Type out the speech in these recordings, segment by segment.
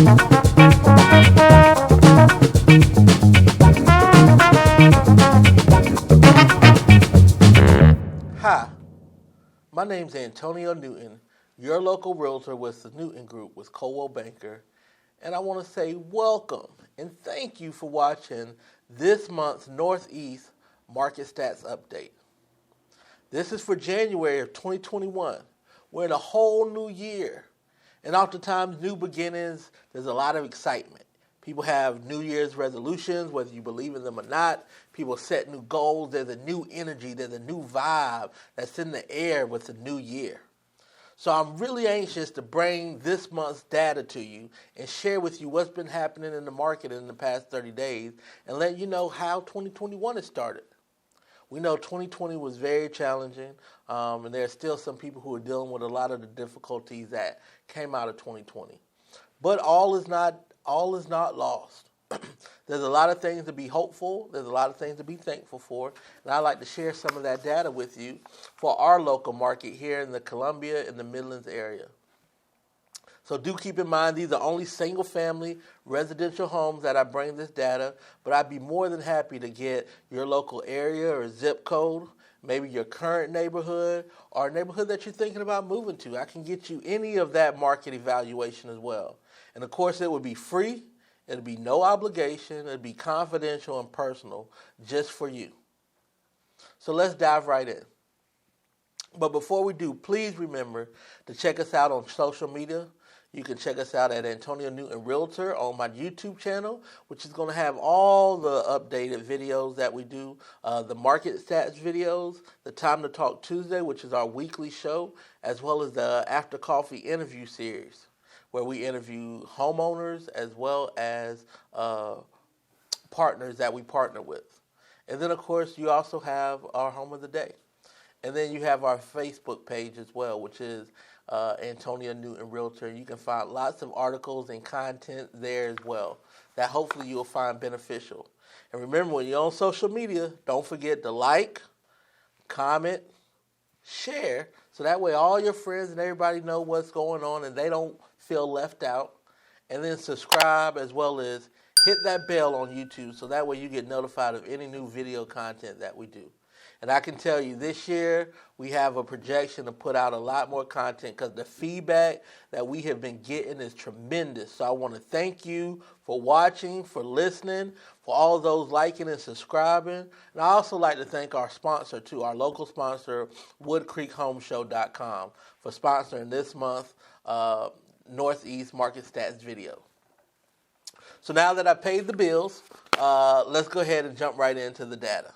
Hi, my name's Antonio Newton, your local realtor with the Newton Group with Coldwell Banker, and I want to say welcome and thank you for watching this month's Northeast Market Stats Update. This is for January of 2021. We're in a whole new year, and oftentimes new beginnings, there's a lot of excitement. People have New Year's resolutions, whether you believe in them or not. People set new goals. There's a new energy. There's a new vibe that's in the air with the new year. So I'm really anxious to bring this month's data to you and share with you what's been happening in the market in the past 30 days and let you know how 2021 has started. We know 2020 was very challenging, and there are still some people who are dealing with a lot of the difficulties that came out of 2020. But all is not lost. There's a lot of things to be hopeful. There's a lot of things to be thankful for. And I'd like to share some of that data with you for our local market here in the Columbia and the Midlands area. So do keep in mind these are only single-family residential homes that I bring this data, but I'd be more than happy to get your local area or zip code, maybe your current neighborhood, or a neighborhood that you're thinking about moving to. I can get you any of that market evaluation as well. And of course, it would be free. It'll be no obligation. It'll be confidential and personal just for you. So let's dive right in. But before we do, please remember to check us out on social media. You can check us out at Antonio Newton Realtor on my YouTube channel, which is going to have all the updated videos that we do, the market stats videos, the Time to Talk Tuesday, which is our weekly show, as well as the After Coffee interview series, where we interview homeowners as well as partners that we partner with. And then, of course, you also have our Home of the Day. And then you have our Facebook page as well, which is Antonio Newton Realtor. You can find lots of articles and content there as well that hopefully you'll find beneficial. And remember, when you're on social media, don't forget to like, comment, share, so that way all your friends and everybody know what's going on and they don't feel left out. And then subscribe as well as hit that bell on YouTube so that way you get notified of any new video content that we do. And I can tell you this year we have a projection to put out a lot more content because the feedback that we have been getting is tremendous. So I want to thank you for watching, for listening, for all those liking and subscribing. And I also like to thank our sponsor too, our local sponsor, WoodCreekHomeshow.com, for sponsoring this month Northeast Market Stats video. So now that I paid the bills, let's go ahead and jump right into the data.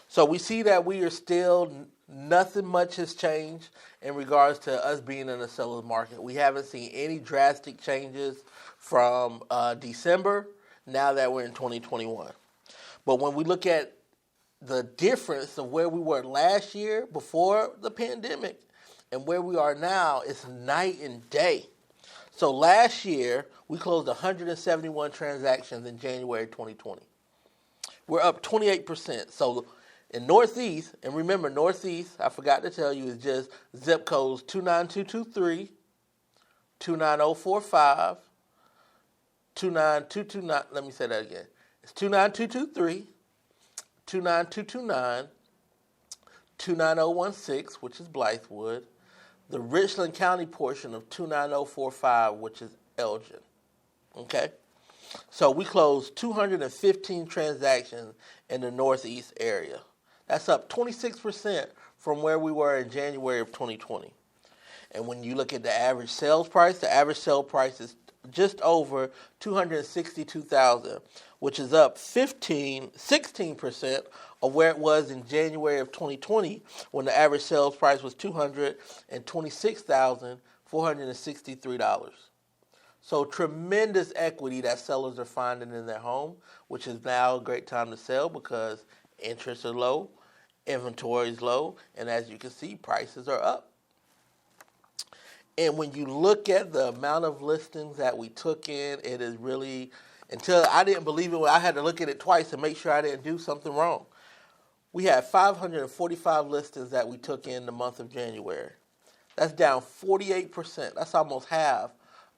So we see that we are still, nothing much has changed in regards to us being in a seller's market. We haven't seen any drastic changes from December, now that we're in 2021. But when we look at the difference of where we were last year before the pandemic and where we are now, it's night and day. So last year, we closed 171 transactions in January 2020. We're up 28%. So in Northeast, and remember Northeast, I forgot to tell you, is just zip codes 29223, 29045, 29229. Let me say that again. It's 29223, 29229, 29016, which is Blythewood, the Richland County portion of 29045, which is Elgin. Okay? So we closed 215 transactions in the Northeast area. That's up 26% from where we were in January of 2020. And when you look at the average sales price is just over $262,000, which is up 16% of where it was in January of 2020 when the average sales price was $226,463. So tremendous equity that sellers are finding in their home, which is now a great time to sell because interests are low, inventory is low, and as you can see, prices are up. And when you look at the amount of listings that we took in, it is really, until I didn't believe it, I had to look at it twice to make sure I didn't do something wrong. We had 545 listings that we took in the month of January. That's down 48%. That's almost half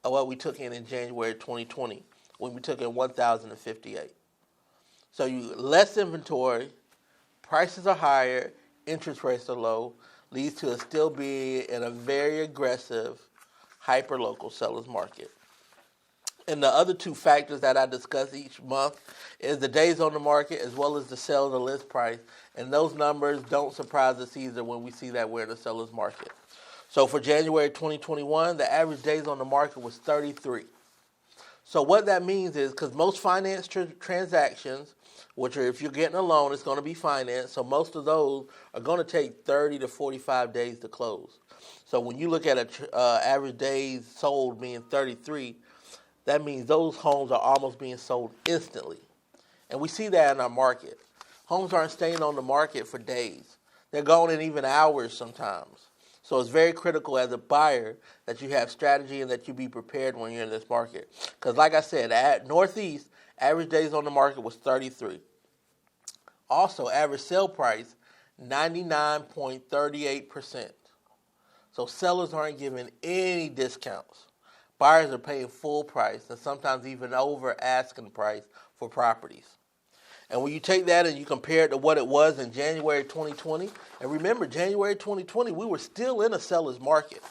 of what we took in January 2020 when we took in 1,058. So you less inventory, prices are higher, interest rates are low, leads to us still being in a very aggressive, hyper-local seller's market. And the other two factors that I discuss each month is the days on the market as well as the sell to list price. And those numbers don't surprise us either when we see that we're in a seller's market. So for January 2021, the average days on the market was 33. So what that means is, because most finance transactions, which are if you're getting a loan, it's going to be financed. So most of those are going to take 30 to 45 days to close. So when you look at average days sold being 33, that means those homes are almost being sold instantly. And we see that in our market. Homes aren't staying on the market for days. They're going in even hours sometimes. So it's very critical as a buyer that you have strategy and that you be prepared when you're in this market. Because like I said, at Northeast, average days on the market was 33. Also, average sale price, 99.38%. So sellers aren't giving any discounts. Buyers are paying full price and sometimes even over asking price for properties. And when you take that and you compare it to what it was in January 2020, and remember, January 2020, we were still in a seller's market.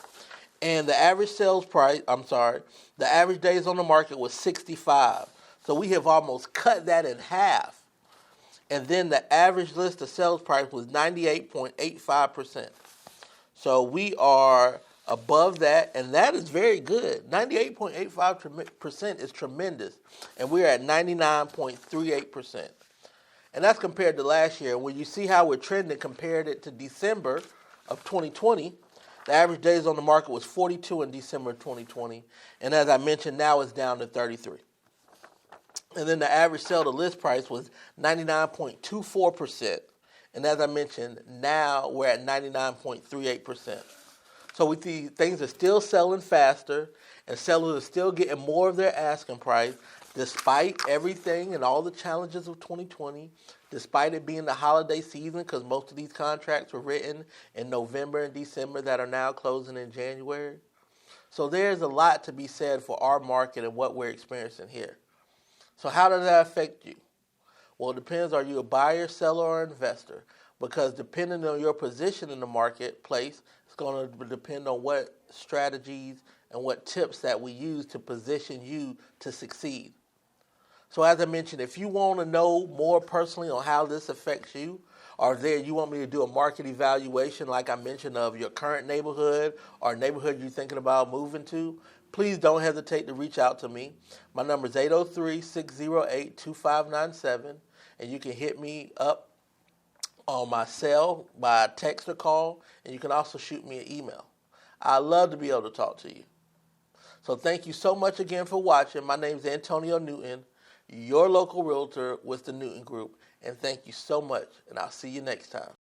And the average the average days on the market was 65. So we have almost cut that in half. And then the average list of sales price was 98.85%. So we are above that, and that is very good. 98.85% is tremendous, and we're at 99.38%. And that's compared to last year. When you see how we're trending, compared it to December of 2020, the average days on the market was 42 in December of 2020, and as I mentioned, now it's down to 33. And then the average sell to list price was 99.24%, and as I mentioned, now we're at 99.38%. So we see things are still selling faster, and sellers are still getting more of their asking price, despite everything and all the challenges of 2020, despite it being the holiday season, because most of these contracts were written in November and December that are now closing in January. So there's a lot to be said for our market and what we're experiencing here. So how does that affect you? Well, it depends. Are you a buyer, seller, or investor? Because depending on your position in the marketplace, it's going to depend on what strategies and what tips that we use to position you to succeed. So as I mentioned, if you want to know more personally on how this affects you, or you want me to do a market evaluation like I mentioned of your current neighborhood or neighborhood you're thinking about moving to, please don't hesitate to reach out to me. My number is 803-608-2597, and you can hit me up on my cell by text or call, and you can also shoot me an email. I'd love to be able to talk to you. So thank you so much again for watching. My name is Antonio Newton, your local realtor with the Newton Group, and thank you so much, and I'll see you next time.